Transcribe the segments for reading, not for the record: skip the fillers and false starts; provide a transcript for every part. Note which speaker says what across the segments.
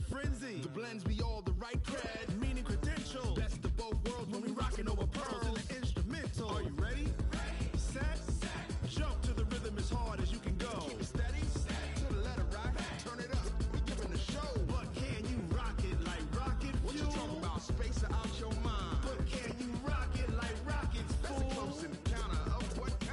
Speaker 1: frenzy. The blends be all the right cred, meaning credential. Best of both worlds when we rockin' over pearls in the instrumental. Are you ready? Set. Jump to the rhythm as hard as you can go. Keep it steady. To the letter right. Turn it up. We giving the show. But can you rock it like rocket fuel? What you talking about? Space out your mind. But can you rock it like rockets, fool? That's a close encounter of what kind?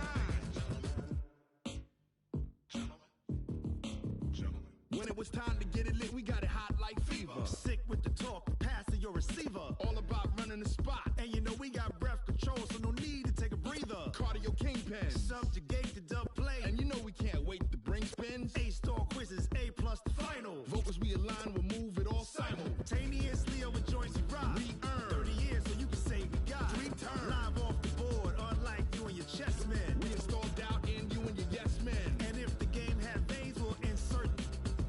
Speaker 1: When it was time to get it lit, we got it hot like fever. Sick with the talk, pass to your receiver. All about running the spot. And you know we got breath control, so no need to take a breather. Cardio kingpin, subjugate the dub play. And you know we can't wait to bring spins. A-star quizzes, A+ the final. Vocals we align, we'll move it all simultaneously over joints we rock. We earn 30 years, so you can say we got 3 turns. Live off the board, unlike you and your chess men. We install doubt in you and your yes men. And if the game had veins, we'll insert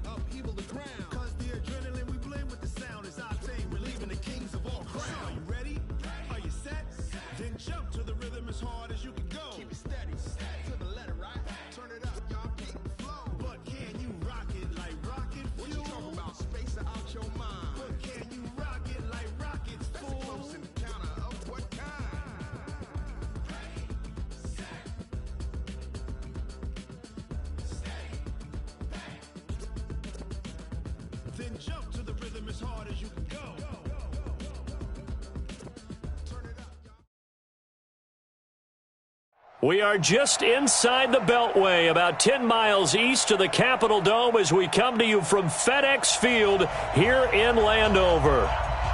Speaker 1: upheaval the ground. Cause the adrenaline we blend with the sound is our thing. We're leaving the kings of all crowns. So are you ready? Are you set? Then jump to the rhythm as hard as you can go. Keep it steady. To the letter right. Turn it up, y'all keep it flow. But can you rock it like rocket fuel? What you talking about? Space out your mind. But can you rock it like rockets, fool? That's a close encounter of what kind? Then jump to the rhythm as hard as you can go. Turn it up, y'all.
Speaker 2: We are just inside the Beltway, about 10 miles east of the Capitol Dome as we come to you from FedEx Field here in Landover.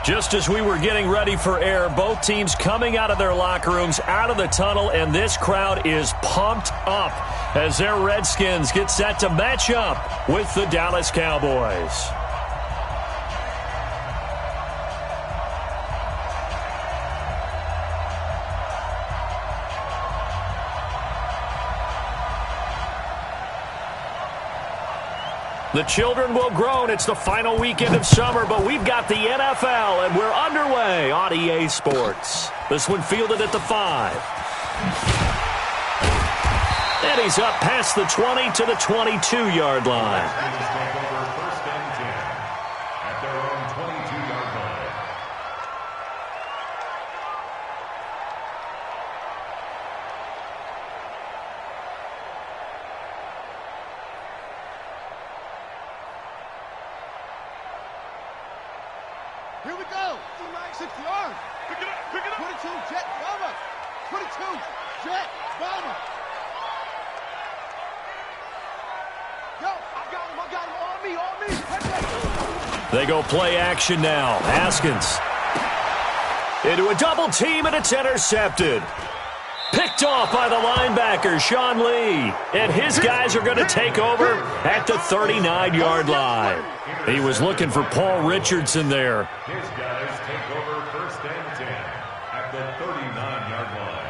Speaker 2: Just as we were getting ready for air, both teams coming out of their locker rooms, out of the tunnel, and this crowd is pumped up as their Redskins get set to match up with the Dallas Cowboys. The children will groan. It's the final weekend of summer, but we've got the NFL, and we're underway on EA Sports. This one fielded at the 5. And he's up past the 20 to the 22-yard line.
Speaker 1: Here we go. 6 yards. Pick it up. Pick it up. 22, jet, bomber. 22, jet, bomber. Yo, I got him. On me. Head.
Speaker 2: They go play action now. Haskins into a double team, and it's intercepted. Picked off by the linebacker, Sean Lee. And his guys are going to take over at the 39-yard line. He was looking for Paul Richardson there.
Speaker 3: His guys take over 1st and 10 at the 39-yard
Speaker 2: line.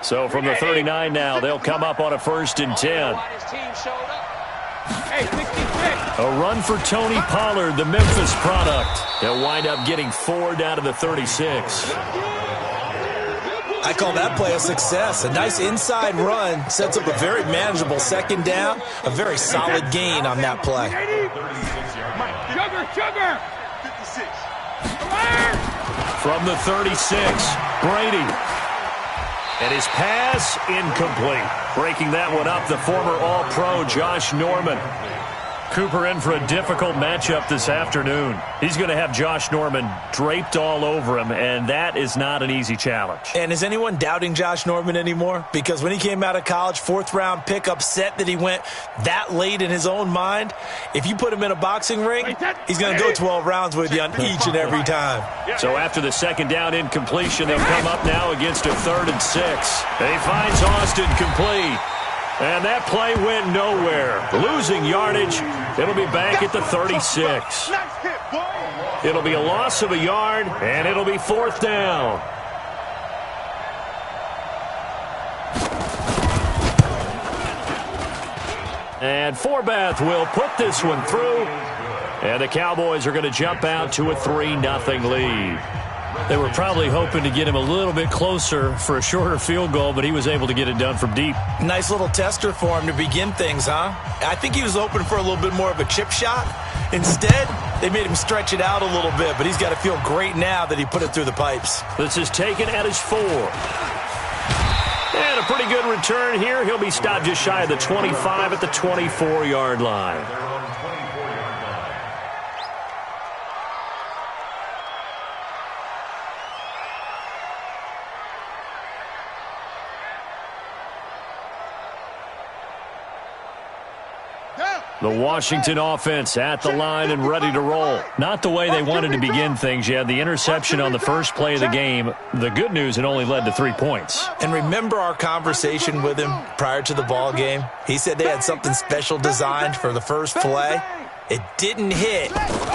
Speaker 2: So from the 39 now, they'll come up on a 1st and 10. A run for Tony Pollard, the Memphis product. They'll wind up getting 4 down to the 36.
Speaker 4: I call that play a success. A nice inside run sets up a very manageable 2nd down. A very solid gain on that play.
Speaker 1: Sugar. 56.
Speaker 2: From the 36, Brady. And his pass incomplete. Breaking that one up, the former All-Pro Josh Norman. Cooper in for a difficult matchup this afternoon. He's going to have Josh Norman draped all over him, and that is not an easy challenge.
Speaker 4: And is anyone doubting Josh Norman anymore? Because when he came out of college, 4th-round pick, upset that he went that late in his own mind. If you put him in a boxing ring, he's going to go 12 rounds with you on each and every time.
Speaker 2: So after the 2nd down incompletion, they'll come up now against a 3rd and 6. He finds Austin complete. And that play went nowhere. Losing yardage. It'll be back at the 36. It'll be a loss of a yard, and it'll be 4th down. And Forbath will put this one through. And the Cowboys are going to jump out to a 3-0 lead. They were probably hoping to get him a little bit closer for a shorter field goal, but he was able to get it done from deep.
Speaker 4: Nice little tester for him to begin things, huh? I think he was hoping for a little bit more of a chip shot. Instead, they made him stretch it out a little bit, but he's got to feel great now that he put it through the pipes.
Speaker 2: This is taken at his 4. And a pretty good return here. He'll be stopped just shy of the 25 at the 24-yard line. The Washington offense at the line and ready to roll. Not the way they wanted to begin things. You had the interception on the first play of the game. The good news, it only led to 3 points.
Speaker 4: And remember our conversation with him prior to the ball game? He said they had something special designed for the first play. It didn't hit.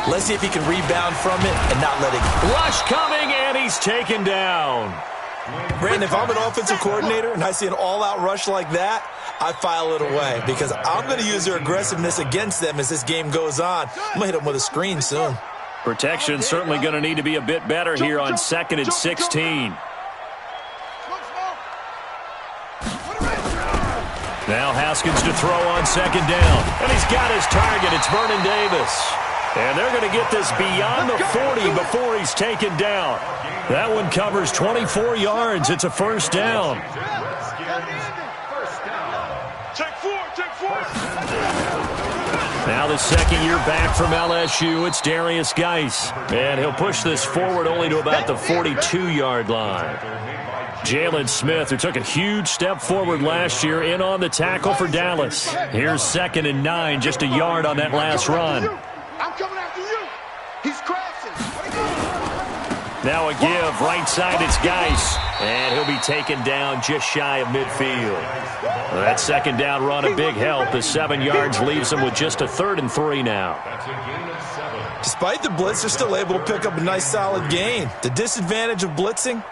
Speaker 4: Let's see if he can rebound from it and not let it go.
Speaker 2: Rush coming, and he's taken down.
Speaker 4: Brandon, if I'm an offensive coordinator and I see an all-out rush like that, I file it away because I'm going to use their aggressiveness against them as this game goes on. I'm going to hit them with a screen soon.
Speaker 2: Protection certainly going to need to be a bit better here on 2nd and 16. Now Haskins to throw on 2nd down. And he's got his target. It's Vernon Davis. And they're going to get this beyond the 40 before he's taken down. That one covers 24 yards. It's a first down. Now the second year back from LSU, it's Darius Geis. And he'll push this forward only to about the 42-yard line. Jalen Smith, who took a huge step forward last year, in on the tackle for Dallas. Here's 2nd and 9, just a yard on that last run.
Speaker 1: I'm coming after you. He's crashing.
Speaker 2: Now a give, right side, it's Geis. And he'll be taken down just shy of midfield. That 2nd down run, a big help. The 7 yards leaves him with just a 3rd and 3 now.
Speaker 4: Despite the blitz, they're still able to pick up a nice solid gain. The disadvantage of blitzing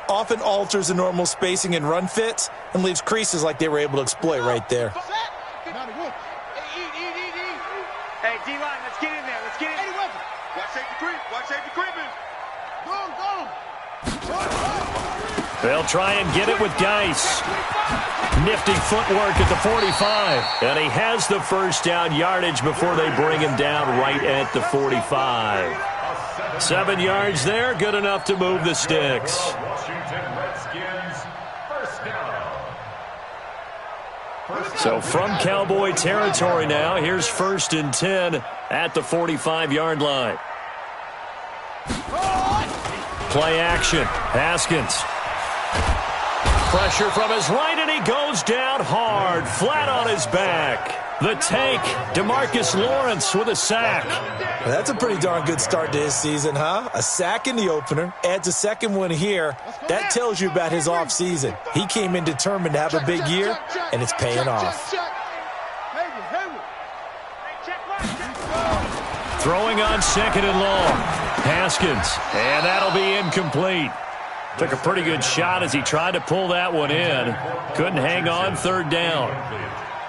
Speaker 4: often alters the normal spacing and run fits and leaves creases like they were able to exploit right there.
Speaker 5: Hey, D-line, let's get in there. Let's get in. Watch safety creep. Watch safety creeping. Go.
Speaker 2: They'll try and get it with Geis. Nifty footwork at the 45. And he has the first down yardage before they bring him down right at the 45. 7 yards there, good enough to move the sticks. So from Cowboy territory now, here's 1st and 10 at the 45-yard line. Play action. Haskins. Pressure from his right, and he goes down hard, flat on his back. The tank, DeMarcus Lawrence with a sack.
Speaker 4: That's a pretty darn good start to his season, huh? A sack in the opener, adds a 2nd one here. That tells you about his offseason. He came in determined to have a big year, and it's paying off.
Speaker 2: Throwing on 2nd and long. Haskins, and that'll be incomplete. Took a pretty good shot as he tried to pull that one in. Couldn't hang on, 3rd down.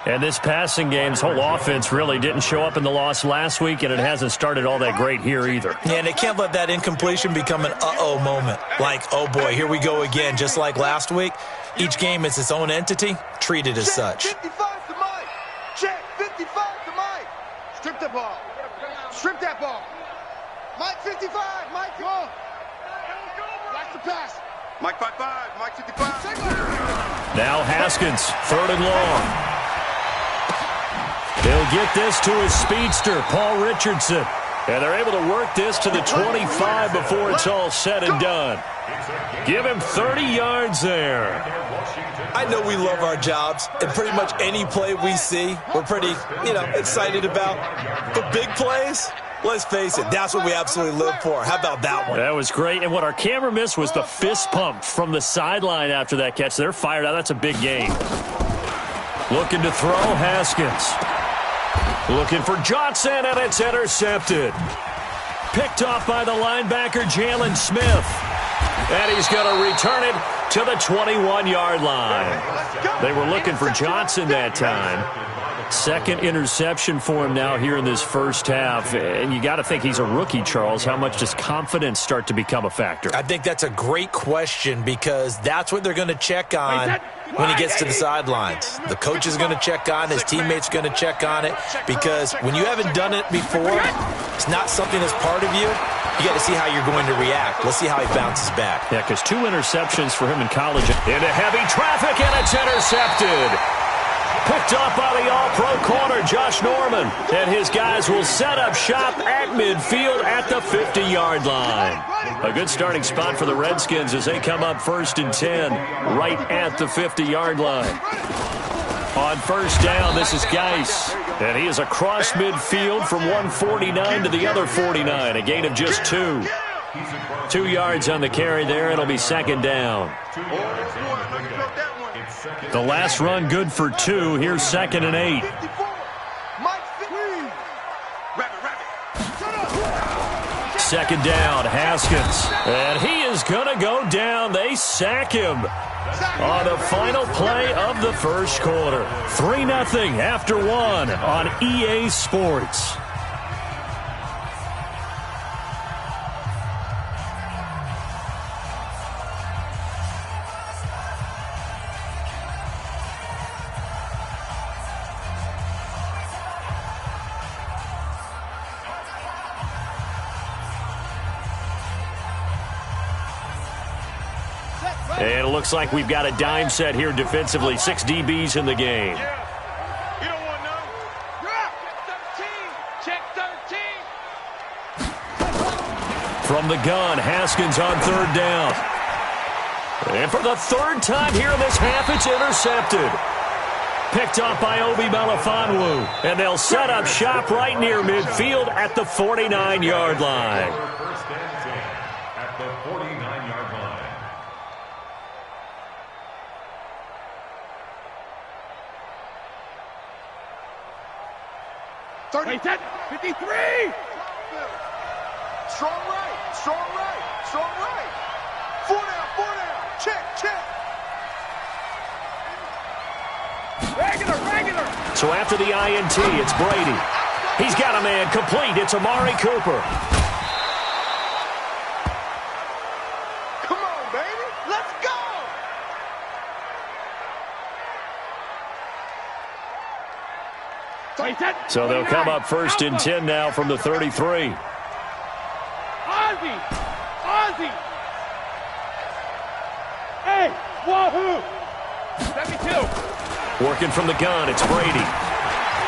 Speaker 2: And this passing game's whole offense really didn't show up in the loss last week, and it hasn't started all that great here either.
Speaker 4: Yeah, and they can't let that incompletion become an uh-oh moment. Like, oh boy, here we go again, just like last week. Each game is its own entity, treated as such.
Speaker 5: 55 to Mike. Check, 55 to Mike. Strip the ball. Strip that ball. Mike 55. Mike, go. Watch the pass. Mike 55. Mike 55.
Speaker 2: Now Haskins, 3rd and long. He'll get this to his speedster, Paul Richardson. And they're able to work this to the 25 before it's all said and done. Give him 30 yards there.
Speaker 4: I know we love our jobs, and pretty much any play we see, we're pretty, excited about. But big plays, let's face it, that's what we absolutely live for. How about that one?
Speaker 2: That was great, and what our camera missed was the fist pump from the sideline after that catch. They're fired out. That's a big game. Looking to throw, Haskins. Looking for Johnson, and it's intercepted. Picked off by the linebacker, Jalen Smith. And he's going to return it to the 21-yard line. They were looking for Johnson that time. Second interception for him now here in this first half. And you got to think he's a rookie, Charles. How much does confidence start to become a factor?
Speaker 4: I think that's a great question because that's what they're going to check on when he gets to the sidelines. The coach is going to check on, his teammates are going to check on it, because when you haven't done it before, it's not something that's part of you. You got to see how you're going to react. Let's see how he bounces back.
Speaker 2: Yeah, because 2 interceptions for him in college. Into heavy traffic, and it's intercepted. Picked up by the all-pro corner, Josh Norman. And his guys will set up shop at midfield at the 50-yard line. A good starting spot for the Redskins as they come up 1st and 10 right at the 50-yard line. On first down, this is Geis. And he is across midfield from 149 to the other 49. A gain of just 2. 2 yards on the carry there. It'll be 2nd down. The last run good for 2. Here's 2nd and 8. Second down, Haskins. And he is going to go down. They sack him on the final play of the first quarter. 3-0 after 1 on EA Sports. And it looks like we've got a dime set here defensively. 6 DBs in the game.
Speaker 5: You don't want none. Check 13.
Speaker 2: From the gun, Haskins on 3rd down. And for the 3rd time here in this half, it's intercepted. Picked up by Obi Melifonwu. And they'll set up shop right near midfield at the 49-yard line.
Speaker 3: First and 10 at the 49-yard line.
Speaker 5: Wait, 53! Strong right, strong right, strong right. 4 down, check. Regular.
Speaker 2: So after the INT, it's Brady. He's got a man complete. It's Amari Cooper.
Speaker 5: Come on, baby, let's go!
Speaker 2: So they'll come up 1st and 10 now from the 33.
Speaker 5: Ozzy! Hey, wahoo! 72.
Speaker 2: Working from the gun, it's Brady.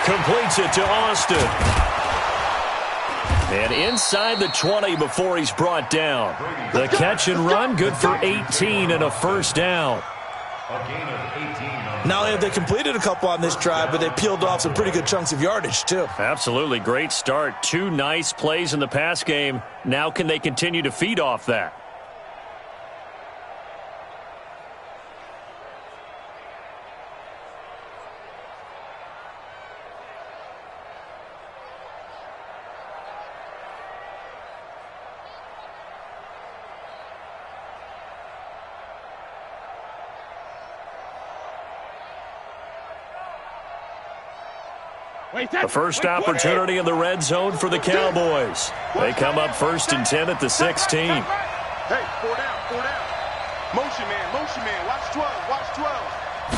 Speaker 2: Completes it to Austin. And inside the 20 before he's brought down. The catch and run, good for 18 and a first down.
Speaker 3: A gain of 18.
Speaker 4: Not only have they completed a couple on this drive, but they peeled off some pretty good chunks of yardage, too.
Speaker 2: Absolutely. Great start. 2 nice plays in the pass game. Now can they continue to feed off that? The first opportunity in the red zone for the Cowboys. They come up 1st and 10 at the 16.
Speaker 5: Hey, 4 down. Motion man, watch 12.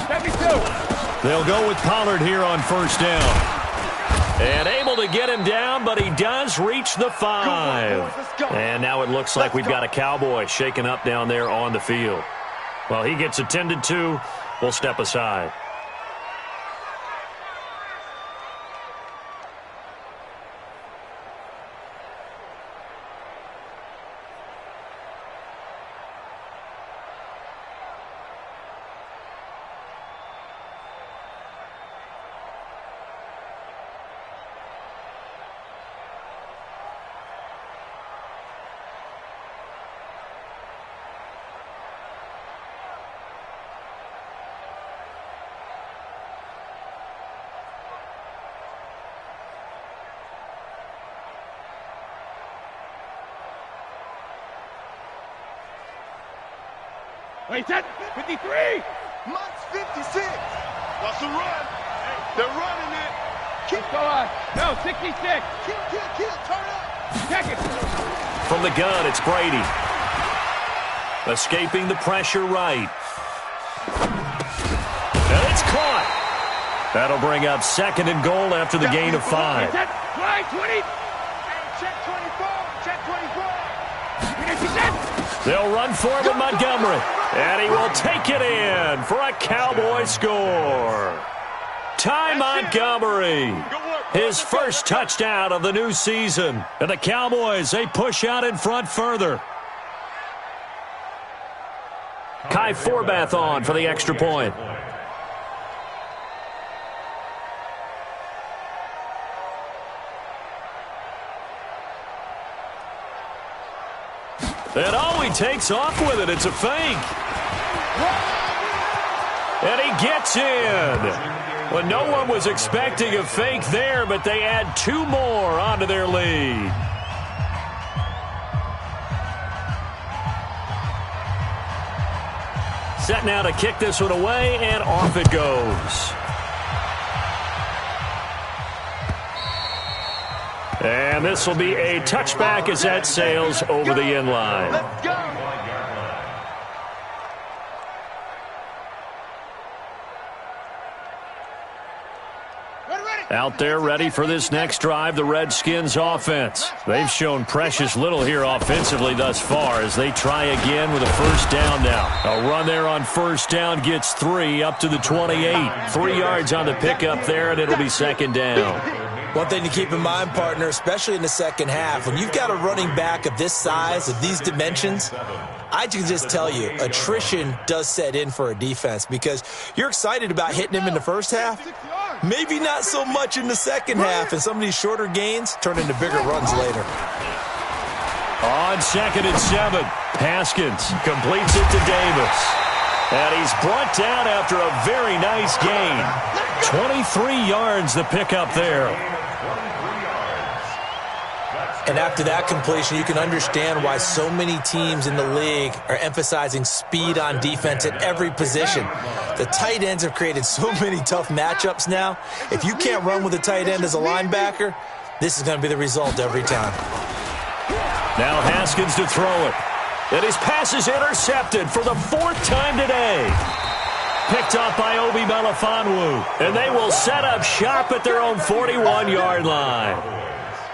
Speaker 5: 72.
Speaker 2: They'll go with Pollard here on first down. And able to get him down, but he does reach the 5. And now it looks like we've got a Cowboy shaken up down there on the field. Well, he gets attended to. We'll step aside.
Speaker 5: Wait, set. 53. Mike's 56. That's a run. They're running it. Keep going. No, 66. Kill. Turn up. Check it.
Speaker 2: From the gun, it's Brady. Escaping the pressure right. And it's caught. That'll bring up 2nd and goal after the gain of 5.
Speaker 5: Right, 20. Check 24.
Speaker 2: They'll run for him with Montgomery. And he will take it in for a Cowboy score. Ty Montgomery, his first touchdown of the new season. And the Cowboys, they push out in front further. Kai Forbath on for the extra point. And he takes off with it. It's a fake. And he gets in. Well, no one was expecting a fake there, but they add 2 more onto their lead. Set now to kick this one away, and off it goes. And this will be a touchback as that sails over the end line.
Speaker 5: Let's go.
Speaker 2: Out there ready for this next drive, the Redskins offense. They've shown precious little here offensively thus far as they try again with a first down now. A run there on first down gets 3 up to the 28. 3 yards on the pickup there, and it'll be 2nd down.
Speaker 4: One thing to keep in mind, partner, especially in the second half, when you've got a running back of this size, of these dimensions, I can just tell you, attrition does set in for a defense because you're excited about hitting him in the first half. Maybe not so much in the second half, and some of these shorter gains turn into bigger runs later.
Speaker 2: On 2nd and 7, Haskins completes it to Davis. And he's brought down after a very nice gain. 23 yards the pickup there.
Speaker 4: And after that completion, you can understand why so many teams in the league are emphasizing speed on defense at every position. The tight ends have created so many tough matchups now. If you can't run with a tight end as a linebacker, this is going to be the result every time.
Speaker 2: Now Haskins to throw it. And his pass is intercepted for the 4th time today. Picked off by Obi Melifonwu. And they will set up shop at their own 41-yard line.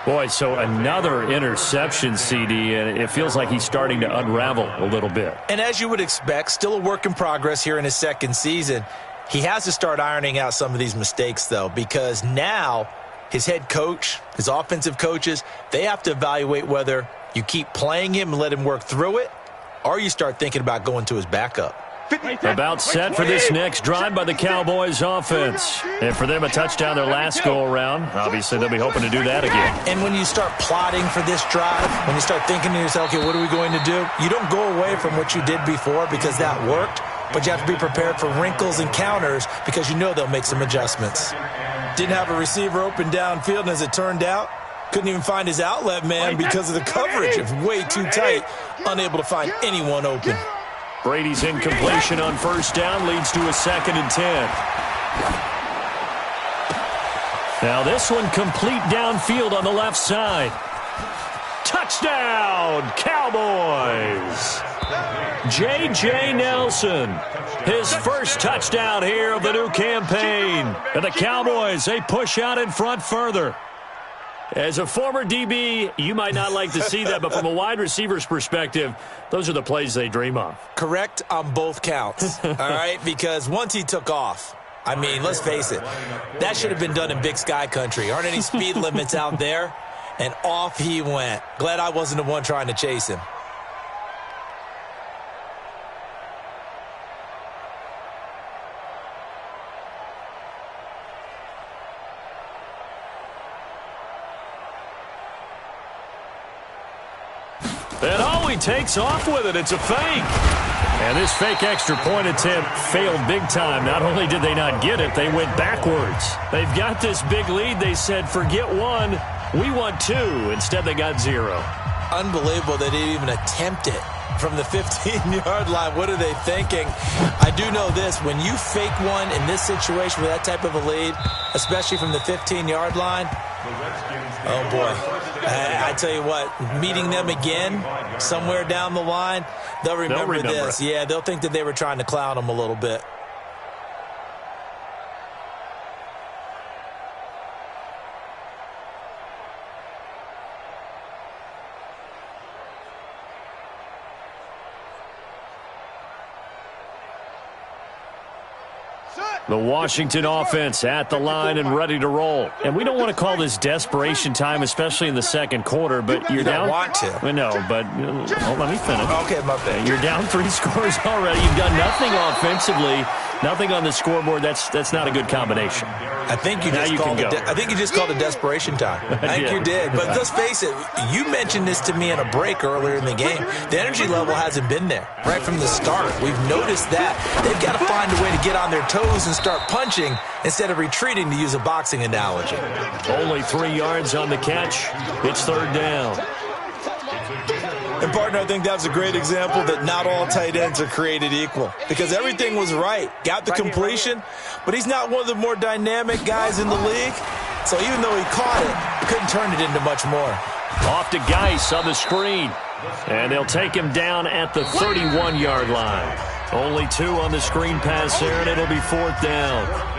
Speaker 2: Boy, so another interception, CD, and it feels like he's starting to unravel a little bit.
Speaker 4: And as you would expect, still a work in progress here in his second season. He has to start ironing out some of these mistakes, though, because now his head coach, his offensive coaches, they have to evaluate whether you keep playing him and let him work through it, or you start thinking about going to his backup.
Speaker 2: About set for this next drive by the Cowboys offense. And for them, a touchdown their last go-around. Obviously, they'll be hoping to do that again.
Speaker 4: And when you start plotting for this drive, when you start thinking to yourself, okay, what are we going to do? You don't go away from what you did before because that worked, but you have to be prepared for wrinkles and counters because you know they'll make some adjustments. Didn't have a receiver open downfield, and as it turned out, couldn't even find his outlet man because of the coverage. It's way too tight, unable to find anyone open.
Speaker 2: Brady's incompletion on first down leads to a 2nd and 10. Now this one complete downfield on the left side. Touchdown, Cowboys! J.J. Nelson, his first touchdown here of the new campaign. And the Cowboys, they push out in front further. As a former DB, you might not like to see that, but from a wide receiver's perspective, those are the plays they dream of.
Speaker 4: Correct on both counts, all right? Because once he took off, I mean, let's face it, that should have been done in Big Sky country. Aren't any speed limits out there? And off he went. Glad I wasn't the one trying to chase him.
Speaker 2: And he takes off with it. It's a fake. And this fake extra point attempt failed big time. Not only did they not get it, they went backwards. They've got this big lead. They said, forget 1, we want 2. Instead, they got 0.
Speaker 4: Unbelievable they didn't even attempt it. from the 15-yard line. What are they thinking? I do know this. When you fake one in this situation with that type of a lead, especially from the 15-yard line, oh, boy. I tell you what, meeting them again somewhere down the line, they'll remember this. Yeah, they'll think that they were trying to clown them a little bit.
Speaker 2: The Washington offense at the line and ready to roll. And we don't want to call this desperation time, especially in the second quarter, but you're down.
Speaker 4: You don't want to.
Speaker 2: No, but let me finish.
Speaker 4: Okay, my bad.
Speaker 2: You're down 3 scores already. You've done nothing offensively, nothing on the scoreboard. That's not a good combination.
Speaker 4: I think you just called it desperation time. I think you did. But let's face it, you mentioned this to me in a break earlier in the game. The energy level hasn't been there right from the start. We've noticed that. They've got to find a way to get on their toes and start punching instead of retreating, to use a boxing analogy.
Speaker 2: Only 3 yards on the catch. It's third down.
Speaker 4: And, partner, I think that's a great example that not all tight ends are created equal, because everything was right. Got the completion, but he's not one of the more dynamic guys in the league. So even though he caught it, couldn't turn it into much more.
Speaker 2: Off to Geis on the screen. And they'll take him down at the 31-yard line. Only 2 on the screen pass there, and it'll be fourth down.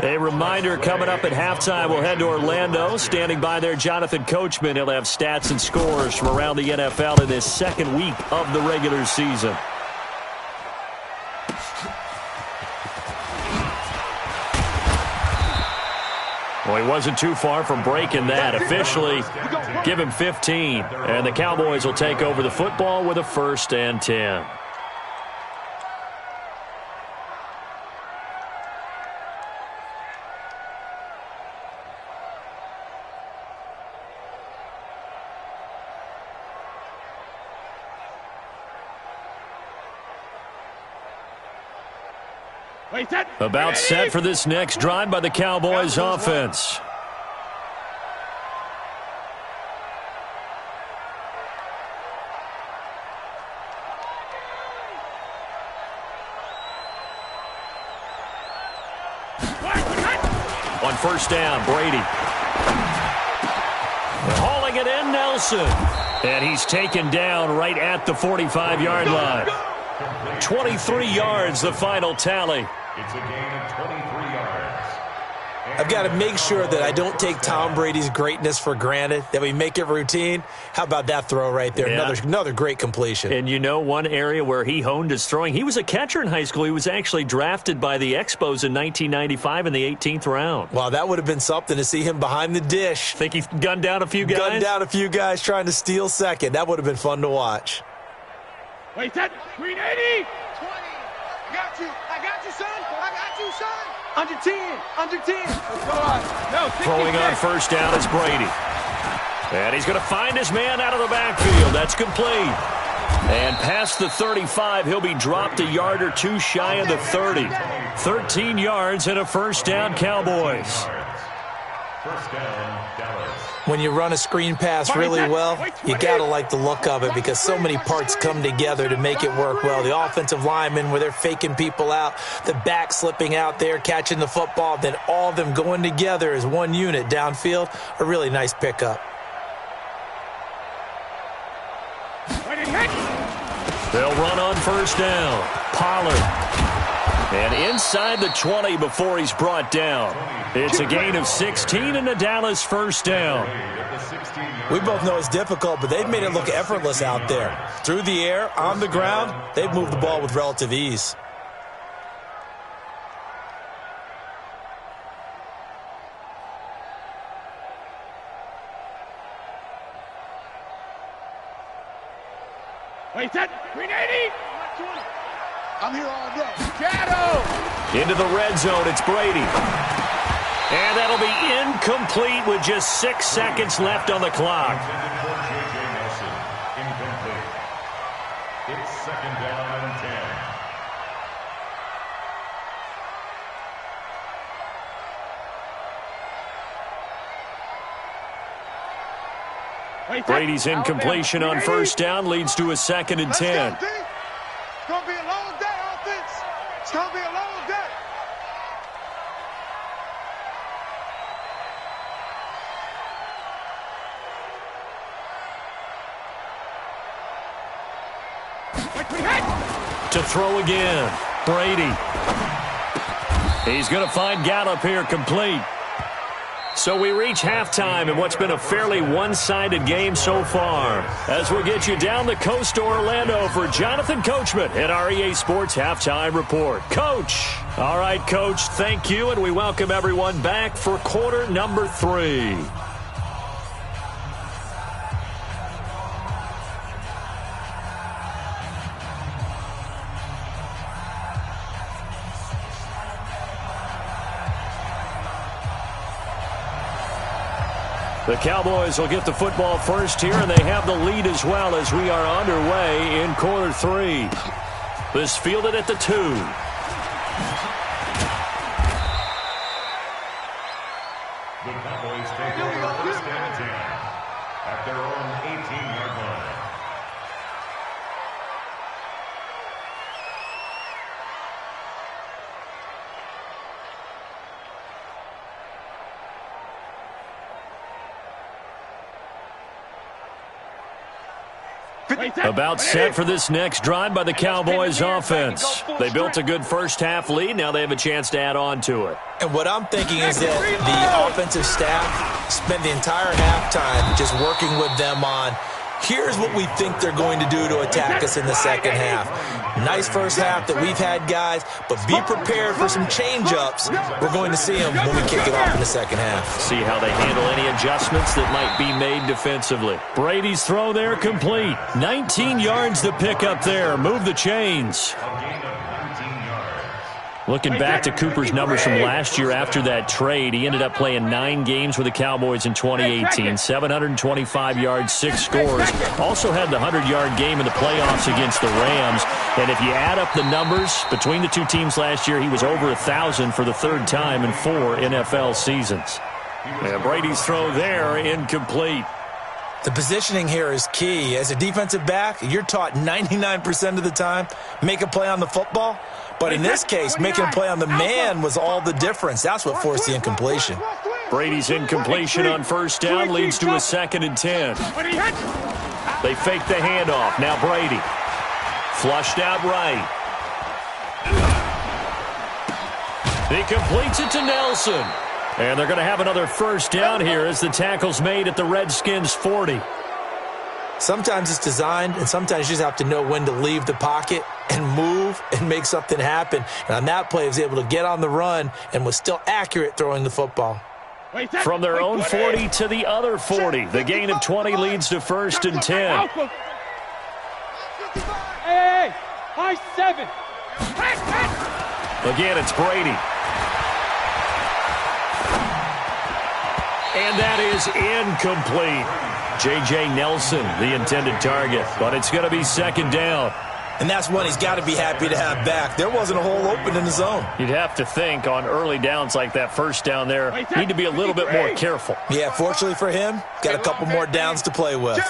Speaker 2: A reminder, coming up at halftime, we'll head to Orlando. Standing by there, Jonathan Coachman. He'll have stats and scores from around the NFL in this second week of the regular season. Well, he wasn't too far from breaking that. Officially, give him 15. And the Cowboys will take over the football with a 1st and 10. About set for this next drive by the Cowboys offense. On first down, Brady. Hauling it in, Nelson. And he's taken down right at the 45-yard line. 23 yards, the final tally.
Speaker 3: It's a gain of 23 yards.
Speaker 4: I've got to make sure that I don't take Tom Brady's greatness for granted, that we make it routine. How about that throw right there?
Speaker 2: Yeah.
Speaker 4: Another great completion.
Speaker 2: And you know one area where he honed his throwing? He was a catcher in high school. He was actually drafted by the Expos in 1995 in the 18th round.
Speaker 4: Wow, that would have been something to see him behind the dish.
Speaker 2: Think he gunned down a few guys?
Speaker 4: Gunned down a few guys trying to steal second. That would have been fun to watch.
Speaker 5: Wait, that green 80. 20. I got you, son. I got you, son. Under 10. Under 10. No,
Speaker 2: throwing on first down is Brady. And he's going to find his man out of the backfield. That's complete. And past the 35, he'll be dropped a yard or 2 shy of the 30. 13 yards and a first down, Cowboys.
Speaker 3: First down, Dallas.
Speaker 4: When you run a screen pass really well, you got to like the look of it because so many parts come together to make it work well. The offensive linemen, where they're faking people out, the back slipping out there, catching the football, then all of them going together as one unit downfield, a really nice pickup.
Speaker 2: They'll run on first down. Pollard. And inside the 20 before he's brought down. It's a gain of 16 and a Dallas first down.
Speaker 4: We both know it's difficult, but they've made it look effortless out there. Through the air, on the ground, they've moved the ball with relative ease.
Speaker 5: Wait, that green 80. I'm here all day. Shadow.
Speaker 2: Into the red zone, it's Brady. And that'll be incomplete with just 6 seconds left on the clock. Brady's incompletion on first down leads to a 2nd and 10.
Speaker 5: It's going to be a long day, offense. It's going to be a long day.
Speaker 2: To throw again, Brady. He's going to find Gallup here complete. So we reach halftime in what's been a fairly one-sided game so far. As we get you down the coast to Orlando for Jonathan Coachman at our EA Sports Halftime Report. Coach. All right, Coach, thank you, and we welcome everyone back for quarter number 3. The Cowboys will get the football first here, and they have the lead as well as we are underway in quarter 3. This fielded at the 2.
Speaker 3: The Cowboys take over first and 10 at their own 18-yard line.
Speaker 2: About set for this next drive by the Cowboys offense. They built a good first-half lead. Now they have a chance to add on to it.
Speaker 4: And what I'm thinking is that the offensive staff spent the entire halftime just working with them on, here's what we think they're going to do to attack us in the second half. Nice first half that we've had, guys, but be prepared for some change-ups. We're going to see them when we kick it off in the second half.
Speaker 2: See how they handle any adjustments that might be made defensively. Brady's throw there complete. 19 yards to pick up there. Move the chains. Looking back to Cooper's numbers from last year after that trade, he ended up playing 9 games with the Cowboys in 2018. 725 yards, 6 scores. Also had the 100-yard game in the playoffs against the Rams. And if you add up the numbers between the two teams last year, he was over 1,000 for the 3rd time in 4 NFL seasons. And Brady's throw there, incomplete.
Speaker 4: The positioning here is key. As a defensive back, you're taught 99% of the time, make a play on the football. But in this case, making a play on the man was all the difference. That's what forced the incompletion.
Speaker 2: Brady's incompletion on first down leads to a 2nd and 10. They fake the handoff. Now Brady. Flushed out right. He completes it to Nelson. And they're going to have another first down here as the tackle's made at the Redskins' 40.
Speaker 4: Sometimes it's designed, and sometimes you just have to know when to leave the pocket and move and make something happen. And on that play, he was able to get on the run and was still accurate throwing the football.
Speaker 2: From their own 40 to the other 40. The gain of 20 leads to 1st and 10.
Speaker 6: Hey, high 7.
Speaker 2: Again, it's Brady. And that is incomplete. J.J. Nelson, the intended target, but it's going to be 2nd down.
Speaker 4: And that's one he's got to be happy to have back. There wasn't a hole open in the zone.
Speaker 2: You'd have to think on early downs like that first down there, need to be a little bit more careful.
Speaker 4: Yeah, fortunately for him, got a couple more downs to play with.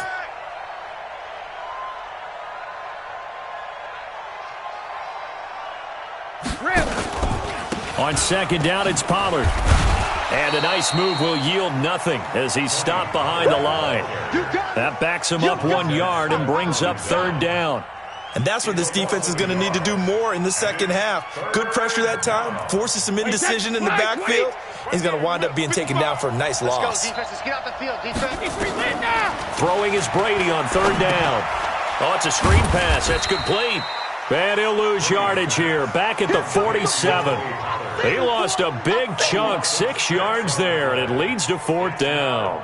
Speaker 2: On 2nd down, it's Pollard. And a nice move will yield nothing as he's stopped behind the line. That backs him up 1 yard and brings up 3rd down.
Speaker 4: And that's what this defense is going to need to do more in the second half. Good pressure that time, forces some indecision in the backfield. He's going to wind up being taken down for a nice loss.
Speaker 2: Throwing is Brady on 3rd down. Oh, it's a screen pass. That's complete. And he'll lose yardage here, back at the 47. He lost a big chunk, 6 yards there, and it leads to 4th down.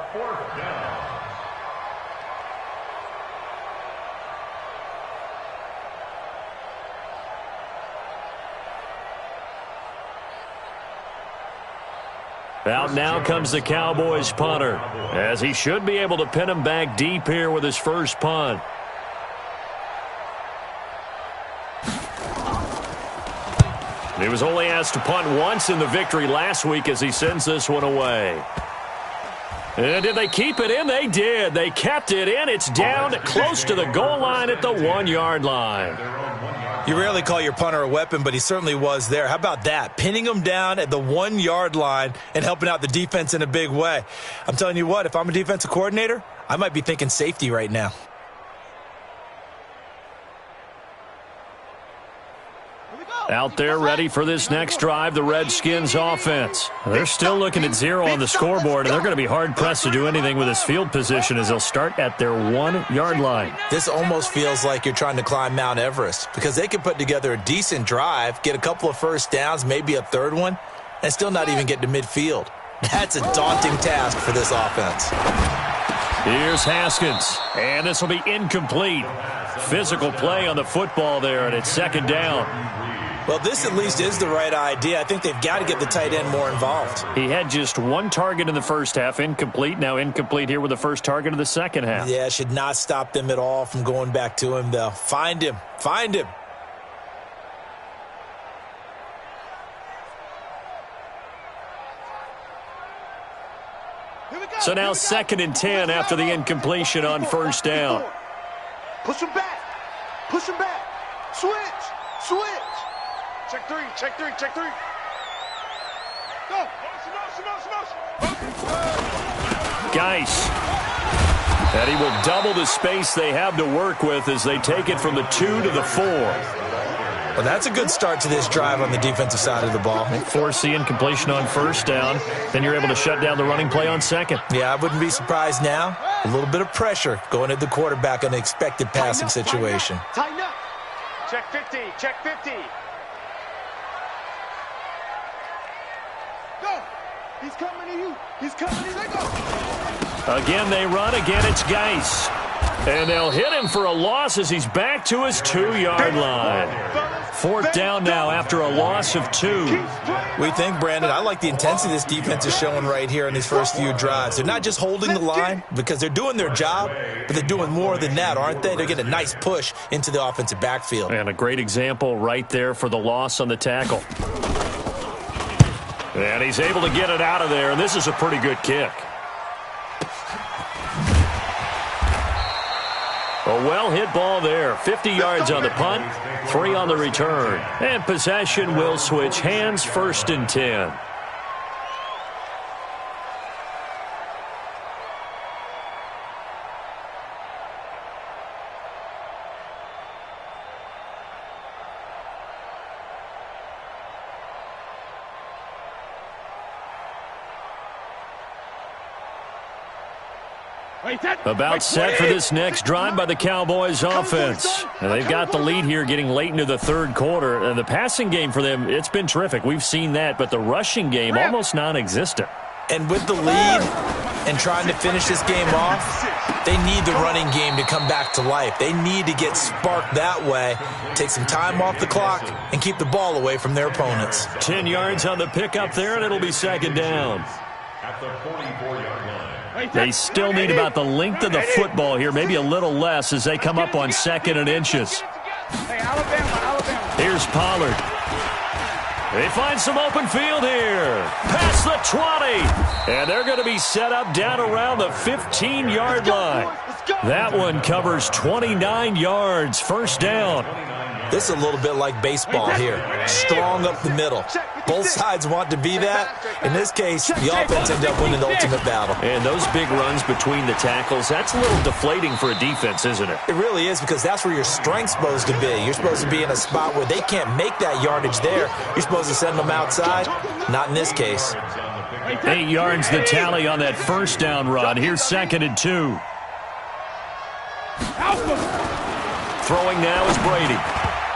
Speaker 2: Out now comes the Cowboys punter, as he should be able to pin him back deep here with his first punt. He was only asked to punt once in the victory last week as he sends this one away. Did they keep it in? They did. They kept it in. It's down close to the goal line at the 1-yard line.
Speaker 4: You rarely call your punter a weapon, but he certainly was there. How about that? Pinning him down at the 1-yard line and helping out the defense in a big way. I'm telling you what, if I'm a defensive coordinator, I might be thinking safety right now.
Speaker 2: Out there ready for this next drive, the Redskins offense. They're still looking at 0 on the scoreboard, and they're going to be hard-pressed to do anything with this field position as they'll start at their 1-yard line.
Speaker 4: This almost feels like you're trying to climb Mount Everest because they can put together a decent drive, get a couple of first downs, maybe a third one, and still not even get to midfield. That's a daunting task for this offense.
Speaker 2: Here's Haskins, and this will be incomplete. Physical play on the football there, and it's second down.
Speaker 4: Well, this at least is the right idea. I think they've got to get the tight end more involved.
Speaker 2: He had just one target in the first half, incomplete. Now incomplete here with the first target of the second half.
Speaker 4: Yeah, should not stop them at all from going back to him, though. Find him. Find him.
Speaker 2: So now second and 10 after the incompletion on first down.
Speaker 5: Push him back. Push him back. Switch. Switch. Check three. Check three. Check three. Go.
Speaker 2: Geis. And he will double the space they have to work with as they take it from the 2 to the 4.
Speaker 4: Well, that's a good start to this drive on the defensive side of the ball.
Speaker 2: They force the incompletion on first down. Then you're able to shut down the running play on second.
Speaker 4: Yeah, I wouldn't be surprised now. A little bit of pressure going at the quarterback on the expected passing situation.
Speaker 5: Tighten up. Check 50. Check 50. Go. He's coming to you. He's coming to you. They go.
Speaker 2: Again, they run. Again, it's Geis. And they'll hit him for a loss as he's back to his 2-yard line. Fourth down now after a loss of 2.
Speaker 4: We think, Brandon, I like the intensity this defense is showing right here in these first few drives. They're not just holding the line because they're doing their job, but they're doing more than that, aren't they? They're getting a nice push into the offensive backfield.
Speaker 2: And a great example right there for the loss on the tackle. And he's able to get it out of there, and this is a pretty good kick. A well-hit ball there. 50 yards on the punt, 3 on the return. And possession will switch hands, first and 10. About set for this next drive by the Cowboys offense. And they've got the lead here getting late into the third quarter. And the passing game for them, it's been terrific. We've seen that, but the rushing game almost non-existent.
Speaker 4: And with the lead and trying to finish this game off, they need the running game to come back to life. They need to get sparked that way, take some time off the clock, and keep the ball away from their opponents.
Speaker 2: 10 yards on the pickup there, and it'll be second down.
Speaker 3: At the 44-yard line.
Speaker 2: They still need about the length of the football here, maybe a little less as they come up on second and inches. Here's Pollard. They find some open field here. Past the 20. And they're going to be set up down around the 15-yard line. That one covers 29 yards. First down.
Speaker 4: This is a little bit like baseball here. Strong up the middle. Both sides want to be that. In this case, the offense ended up winning the ultimate battle.
Speaker 2: And those big runs between the tackles, that's a little deflating for a defense, isn't it?
Speaker 4: It really is, because that's where your strength's supposed to be. You're supposed to be in a spot where they can't make that yardage there. You're supposed to send them outside. Not in this case.
Speaker 2: 8 yards the tally on that first down run. Here's second and 2. Throwing now is Brady.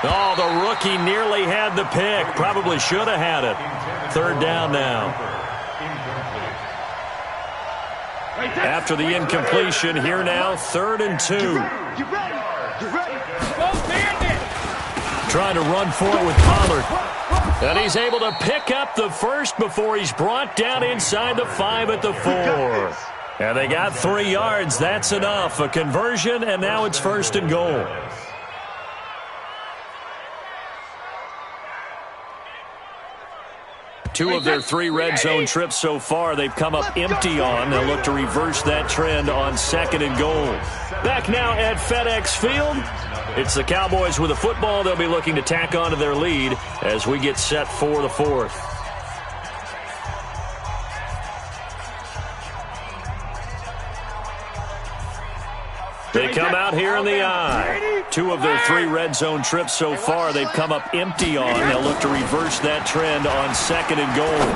Speaker 2: Oh, the rookie nearly had the pick. Probably should have had it. Third down now. After the incompletion, here now, 3rd and 2. Trying to run for it with Pollard. And he's able to pick up the first before he's brought down inside the 5 at the 4. And they got 3 yards. That's enough. A conversion, and now it's 1st and goal. 2 of their 3 red zone trips so far, they've come up empty on. They'll look to reverse that trend on 2nd and goal. Back now at FedEx Field. It's the Cowboys with the football. They'll be looking to tack on to their lead as we get set for the 4th. They come out here in the I. 2 of their 3 red zone trips so far, they've come up empty on. They'll look to reverse that trend on 2nd and goal.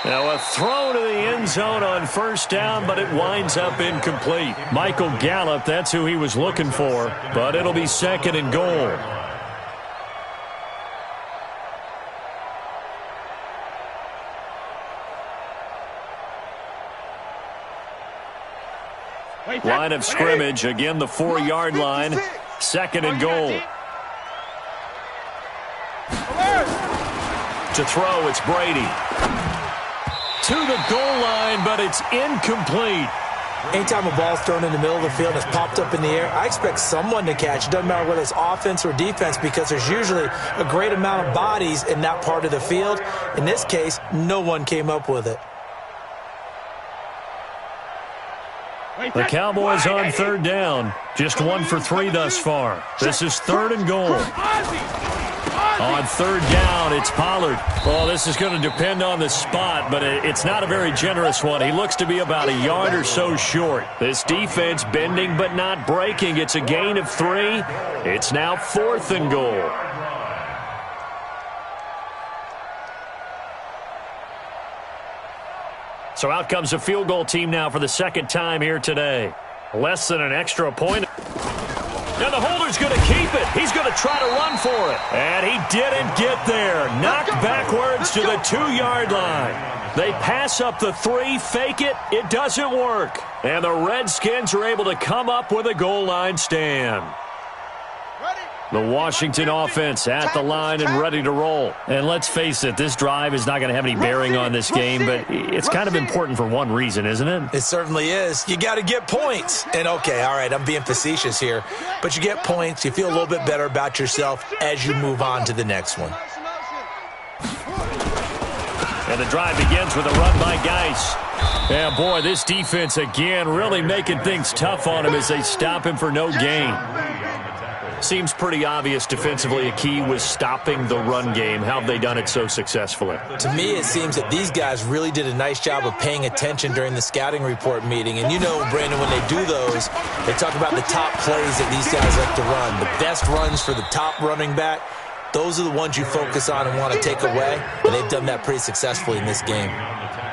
Speaker 2: Now a throw to the end zone on 1st down, but it winds up incomplete. Michael Gallup, that's who he was looking for, but it'll be 2nd and goal. Line of scrimmage, again the 4-yard line, 2nd and goal. To throw, it's Brady. To the goal line, but it's incomplete.
Speaker 4: Anytime a ball's thrown in the middle of the field and it's popped up in the air, I expect someone to catch. It doesn't matter whether it's offense or defense, because there's usually a great amount of bodies in that part of the field. In this case, no one came up with it.
Speaker 2: The Cowboys on 3rd down. Just 1 for 3 thus far. This is 3rd and goal. On 3rd down, it's Pollard. Well, this is going to depend on the spot, but it's not a very generous one. He looks to be about a yard or so short. This defense bending but not breaking. It's a gain of 3. It's now 4th and goal. So out comes a field goal team now for the 2nd time here today. Less than an extra point. And the holder's going to keep it. He's going to try to run for it. And he didn't get there. Knocked backwards to the 2-yard line. They pass up the 3, fake it. It doesn't work. And the Redskins are able to come up with a goal line stand. The Washington offense at the line and ready to roll. And let's face it, this drive is not going to have any bearing on this game, but it's kind of important for one reason, isn't it?
Speaker 4: It certainly is. You got to get points. And okay, all right, I'm being facetious here, but you get points. You feel a little bit better about yourself as you move on to the next one.
Speaker 2: And the drive begins with a run by Geis. Yeah, boy, this defense again really making things tough on him as they stop him for no gain. Seems pretty obvious defensively a key was stopping the run game. How have they done it so successfully?
Speaker 4: To me, it seems that these guys really did a nice job of paying attention during the scouting report meeting. And you know, Brandon, when they do those, they talk about the top plays that these guys like to run. The best runs for the top running back, those are the ones you focus on and want to take away. And they've done that pretty successfully in this game.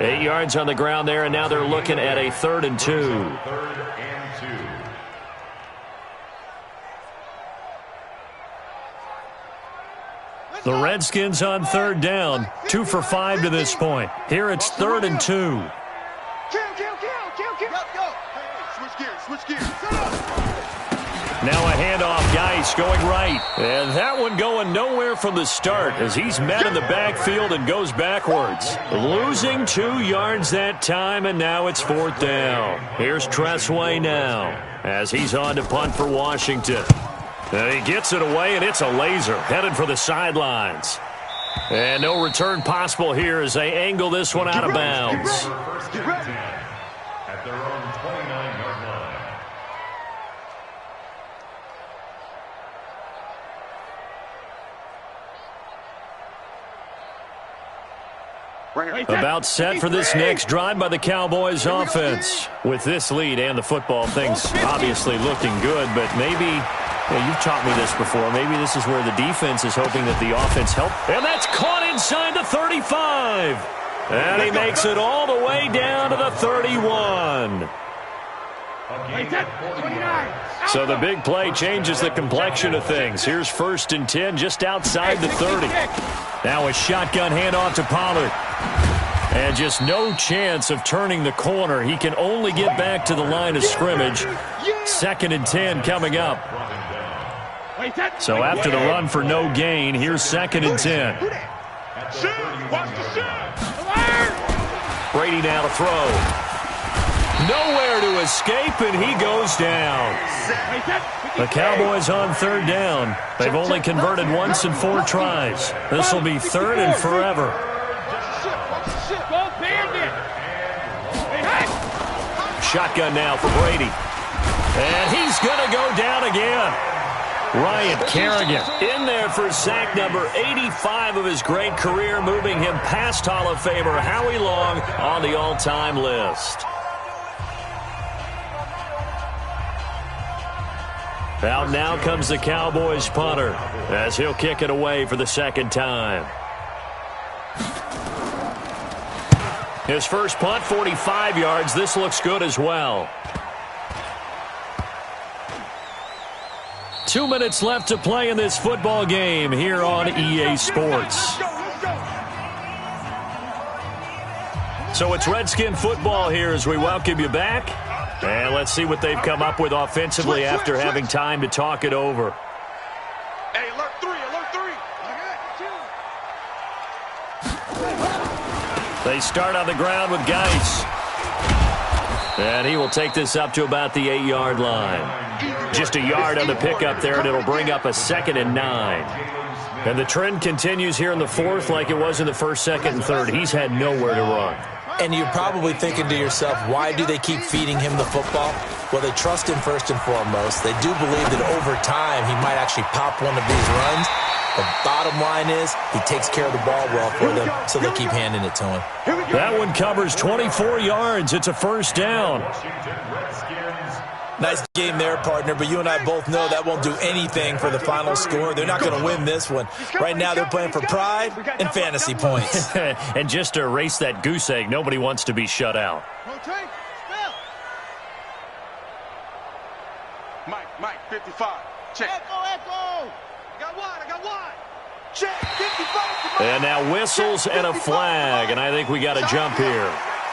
Speaker 2: 8 yards on the ground there, and now they're looking at a 3rd and 2. The Redskins on 3rd down, 2 for 5 to this point. Here it's 3rd and 2. Now a handoff, Geis going right. And that one going nowhere from the start as he's met in the backfield and goes backwards. Losing 2 yards that time, and now it's 4th down. Here's Tressway now as he's on to punt for Washington. And he gets it away, and it's a laser headed for the sidelines. And no return possible here as they angle this one out of bounds.
Speaker 3: At their own 29-yard line.
Speaker 2: About set for this next drive by the Cowboys offense. With this lead and the football, things obviously looking good, but maybe, you've taught me this before, maybe this is where the defense is hoping that the offense help. And that's caught inside the 35. And he makes it all the way down to the 31. So the big play changes the complexion of things. Here's 1st and 10 just outside the 30. Now a shotgun handoff to Pollard. And just no chance of turning the corner. He can only get back to the line of scrimmage. 2nd and 10 coming up. So after the run for no gain, here's 2nd and 10. Brady now to throw. Nowhere to escape, and he goes down. The Cowboys on 3rd down. They've only converted once in 4 tries. This will be 3rd and forever. shotgun now for Brady. And he's going to go down again. Ryan Kerrigan in there for sack number 85 of his great career, moving him past Hall of Famer Howie Long on the all-time list. Out now comes the Cowboys punter as he'll kick it away for the second time. His first punt, 45 yards. This looks good as well. 2 minutes left to play in this football game here on EA Sports. So it's Redskin football here as we welcome you back. And let's see what they've come up with offensively after having time to talk it over.
Speaker 5: Hey, alert 3, alert 3.
Speaker 2: They start on the ground with Geis. And he will take this up to about the 8-yard line. Just a yard on the pickup there, and it'll bring up a 2nd and 9. And the trend continues here in the fourth like it was in the first, second, and third. He's had nowhere to run.
Speaker 4: And you're probably thinking to yourself, why do they keep feeding him the football? Well, they trust him first and foremost. They do believe that over time he might actually pop one of these runs. The bottom line is he takes care of the ball well for them, so they keep handing it to him.
Speaker 2: That one covers 24 yards. It's a first down.
Speaker 4: Nice game there, partner, but you and I both know that won't do anything for the final score. They're not going to win this one. Right now they're playing for pride and fantasy points.
Speaker 2: And just to erase that goose egg, nobody wants to be shut out.
Speaker 5: Mike, 55. Check. Echo. I got one. Check, 55.
Speaker 2: And now whistles and a flag, and I think we got a jump here.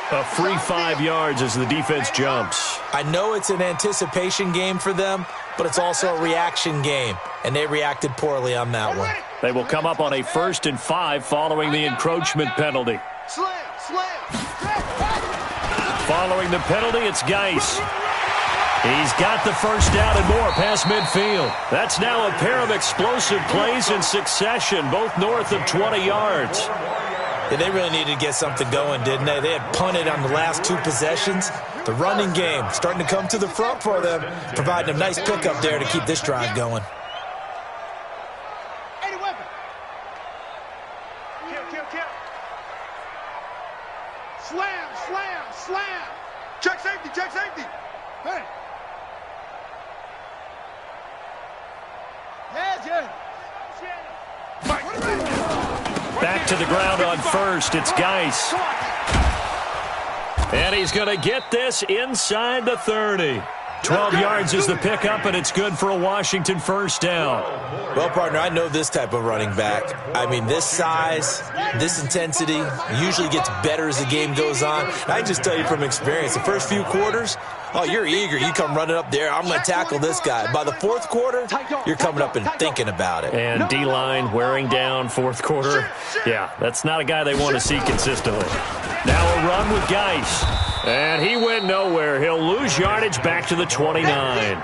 Speaker 2: A free 5 yards as the defense jumps.
Speaker 4: I know it's an anticipation game for them, but it's also a reaction game, and they reacted poorly on that one.
Speaker 2: They will come up on a 1st and 5 following the encroachment penalty.
Speaker 5: Slam.
Speaker 2: Following the penalty, it's Geis. He's got the first down and more past midfield. That's now a pair of explosive plays in succession, both north of 20 yards.
Speaker 4: Yeah, they really needed to get something going, didn't they? They had punted on the last 2 possessions. The running game starting to come to the front for them, providing a nice pickup there to keep this drive going.
Speaker 5: Slam. Check safety. Hey.
Speaker 2: Back to the ground on first. It's Geis. And he's going to get this inside the 30. 12 yards is the pickup, and it's good for a Washington first down.
Speaker 4: Well, partner, I know this type of running back. I mean, this size, this intensity usually gets better as the game goes on. I just tell you from experience, the first few quarters, oh, you're eager. You come running up there, I'm going to tackle this guy. By the fourth quarter, you're coming up and thinking about it.
Speaker 2: And D-line wearing down fourth quarter. Yeah, that's not a guy they want to see consistently. Now a run with Geis. And he went nowhere. He'll lose yardage back to the 29.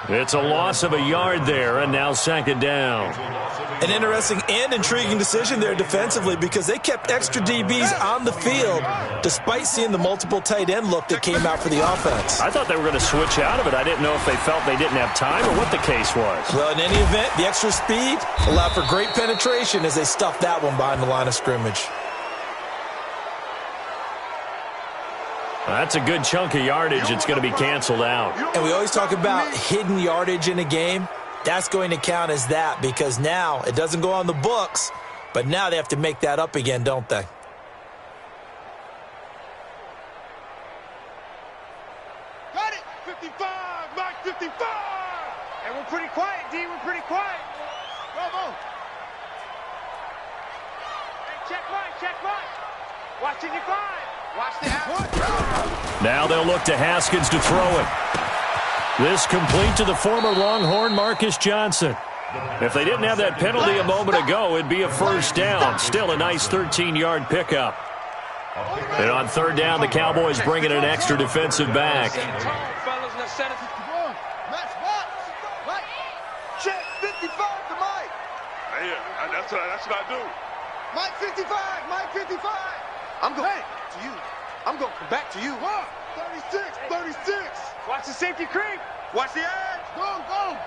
Speaker 2: It's a loss of a yard there, and now 2nd down.
Speaker 4: An interesting and intriguing decision there defensively because they kept extra DBs on the field despite seeing the multiple tight end look that came out for the offense.
Speaker 2: I thought they were going to switch out of it. I didn't know if they felt they didn't have time or what the case was.
Speaker 4: Well, in any event, the extra speed allowed for great penetration as they stuffed that one behind the line of scrimmage.
Speaker 2: That's a good chunk of yardage. It's going to be canceled out.
Speaker 4: And we always talk about hidden yardage in a game. That's going to count as that because now it doesn't go on the books, but now they have to make that up again, don't they?
Speaker 5: Got it! 55! Mike 55! And we're pretty quiet, D. We're pretty quiet. Bravo! Hey, check Mike. Watching you five. Watch the half.
Speaker 2: Now they'll look to Haskins to throw it. This complete to the former Longhorn Marcus Johnson. If they didn't have that penalty a moment ago, it'd be a first down. Still a nice 13-yard pickup. And on 3rd down, the Cowboys bring in an extra defensive back.
Speaker 5: Check 55 to Mike.
Speaker 7: Yeah, that's what I do.
Speaker 5: Mike 55. I'm going to you. I'm going to come back to you. 36, 36.
Speaker 6: Watch the safety creep.
Speaker 5: Watch the edge. Go.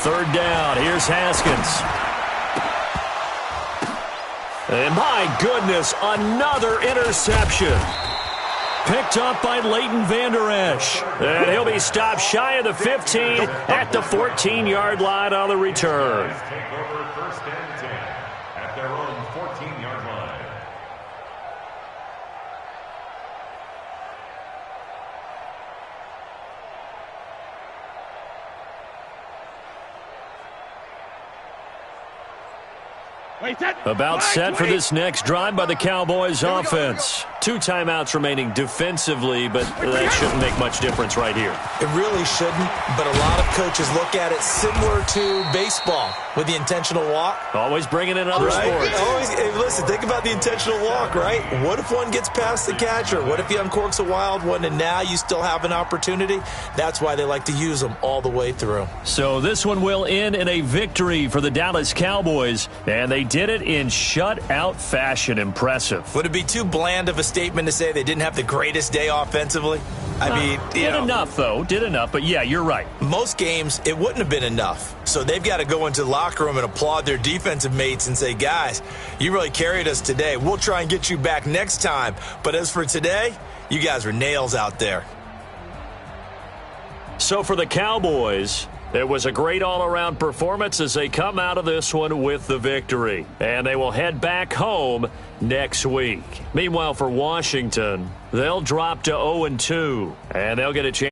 Speaker 2: Third down. Here's Haskins. And my goodness, another interception. Picked up by Leighton Vander Esch. And he'll be stopped shy of the 15 at the 14-yard line on the return.
Speaker 3: Take over first and 10 at their own 14-yard line.
Speaker 2: About set for this next drive by the Cowboys offense. 2 timeouts remaining defensively, but that shouldn't make much difference right here.
Speaker 4: It really shouldn't, but a lot of coaches look at it similar to baseball with the intentional walk.
Speaker 2: Always bringing in other sports.
Speaker 4: Hey, listen, think about the intentional walk, right? What if one gets past the catcher? What if he uncorks a wild one and now you still have an opportunity? That's why they like to use them all the way through.
Speaker 2: So this one will end in a victory for the Dallas Cowboys, and they did it in shutout fashion. Impressive.
Speaker 4: Would it be too bland of a statement to say they didn't have the greatest day offensively? I mean,
Speaker 2: did enough, though. Did enough, but yeah, you're right.
Speaker 4: Most games, it wouldn't have been enough. So they've got to go into the locker room and applaud their defensive mates and say, guys, you really carried us today. We'll try and get you back next time. But as for today, you guys were nails out there.
Speaker 2: So for the Cowboys, it was a great all-around performance as they come out of this one with the victory. And they will head back home next week. Meanwhile, for Washington, they'll drop to 0-2, and they'll get a chance.